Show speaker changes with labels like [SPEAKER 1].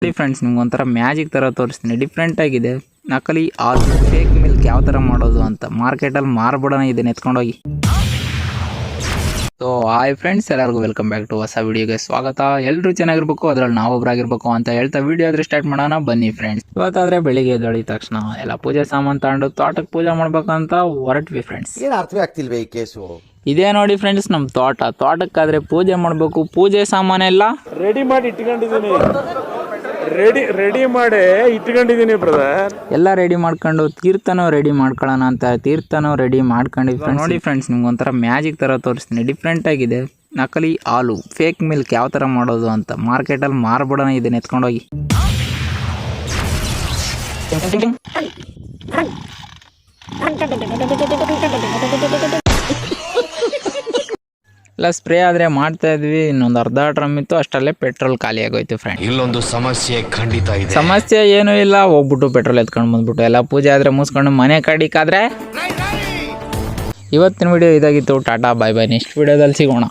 [SPEAKER 1] ನೋಡಿ ಫ್ರೆಂಡ್ಸ್, ನಿಮ್ಗೆ ಒಂಥರ ಮ್ಯಾಜಿಕ್ ಥರ ತೋರಿಸ್ತೀನಿ. ಡಿಫ್ರೆಂಟ್ ಆಗಿದೆ. ನಕಲಿ ಹಾಲು ಫೇಕ್ ಮಿಲ್ಕ್ ಯಾವ ಥರ ಮಾಡೋದು ಅಂತ ಮಾರ್ಕೆಟಲ್ಲಿ ಮಾರ್ಬಿಡೋಣ ಇದನ್ನ ಎತ್ಕೊಂಡೋಗಿ. ಸೊ ಹಾಯ್ ಫ್ರೆಂಡ್ಸ್, ಎಲ್ಲರಿಗೂ ವೆಲ್ಕಮ್ ಬ್ಯಾಕ್ ಟು ಹೊಸ ವಿಡಿಯೋಗೆ ಸ್ವಾಗತ. ಎಲ್ಲರೂ ಚೆನ್ನಾಗಿರ್ಬೇಕು, ಅದರಲ್ಲಿ ನಾವೊಬ್ಬರಾಗಿರ್ಬೇಕು ಅಂತ ಹೇಳ್ತಾ ವಿಡಿಯೋ ಆದ್ರೆ ಸ್ಟಾರ್ಟ್ ಮಾಡೋಣ ಬನ್ನಿ ಫ್ರೆಂಡ್ಸ್. ಇವತ್ತಾದ್ರೆ ಬೆಳಿಗ್ಗೆ ಎದ್ದೇಳಿದ ತಕ್ಷಣ ಎಲ್ಲ ಪೂಜೆ ಸಾಮಾನು ತಗೊಂಡು ತೋಟಕ್ಕೆ ಪೂಜೆ ಮಾಡ್ಬೇಕಂತ ಹೊರಟ್ವಿ ಫ್ರೆಂಡ್ಸ್.
[SPEAKER 2] ಏನು ಅರ್ಥವೇ ಆಗ್ತಿಲ್ವೇ ಈ ಕೇಸು?
[SPEAKER 1] ಇದೇ ನೋಡಿ ಫ್ರೆಂಡ್ಸ್ ನಮ್ಮ ತೋಟಕ್ಕಾದ್ರೆ ಪೂಜೆ ಮಾಡಬೇಕು. ಪೂಜೆ ಸಾಮಾನೆಲ್ಲ
[SPEAKER 3] ರೆಡಿ ಮಾಡಿ ಇಟ್ಕೊಂಡಿದ್ದೀನಿ. ರೆಡಿ ಮಾಡಿ ಇಟ್ಕೊಂಡಿದ್ದೀನಿ ಬ್ರದರ್.
[SPEAKER 1] ಎಲ್ಲ ರೆಡಿ ಮಾಡ್ಕೊಂಡು ತೀರ್ಥನೂ ರೆಡಿ ಮಾಡ್ಕೊಳ್ಳೋಣ ಅಂತ ತೀರ್ಥನೂ ರೆಡಿ ಮಾಡ್ಕೊಂಡಿದ್ವಿ. ನೋಡಿ ಫ್ರೆಂಡ್ಸ್, ನಿಮ್ಗೆ ಒಂಥರ ಮ್ಯಾಜಿಕ್ ಥರ ತೋರಿಸ್ತೀನಿ. ಡಿಫ್ರೆಂಟ್ ಆಗಿದೆ. ನಕಲಿ ಹಾಲು ಫೇಕ್ ಮಿಲ್ಕ್ ಯಾವ ಥರ ಮಾಡೋದು ಅಂತ ಮಾರ್ಕೆಟಲ್ಲಿ ಮಾರ್ಬಿಡೋಣ ಇದನ್ನ ಎತ್ಕೊಂಡೋಗಿ. ಎಲ್ಲ ಸ್ಪ್ರೇ ಆದರೆ ಮಾಡ್ತಾ ಇದ್ವಿ. ಇನ್ನೊಂದು ಅರ್ಧ ಡ್ರಮ್ ಇತ್ತು, ಅಷ್ಟಲ್ಲೇ ಪೆಟ್ರೋಲ್ ಖಾಲಿ ಆಗೋಯ್ತು ಫ್ರೆಂಡ್.
[SPEAKER 2] ಇಲ್ಲೊಂದು ಸಮಸ್ಯೆ ಖಂಡಿತ ಇದೆ.
[SPEAKER 1] ಸಮಸ್ಯೆ ಏನೂ ಇಲ್ಲ, ಹೋಗ್ಬಿಟ್ಟು ಪೆಟ್ರೋಲ್ ಎತ್ಕೊಂಡು ಬಂದ್ಬಿಟ್ಟು ಎಲ್ಲ ಪೂಜೆ ಆದರೆ ಮುಗಿಸ್ಕೊಂಡು ಮನೆ ಕಡಿಕಾದ್ರೆ ಇವತ್ತಿನ ವಿಡಿಯೋ ಇದಾಗಿತ್ತು. ಟಾಟಾ ಬಾಯ್ ಬಾಯ್. ನೆಕ್ಸ್ಟ್ ವಿಡಿಯೋದಲ್ಲಿ ಸಿಗೋಣ.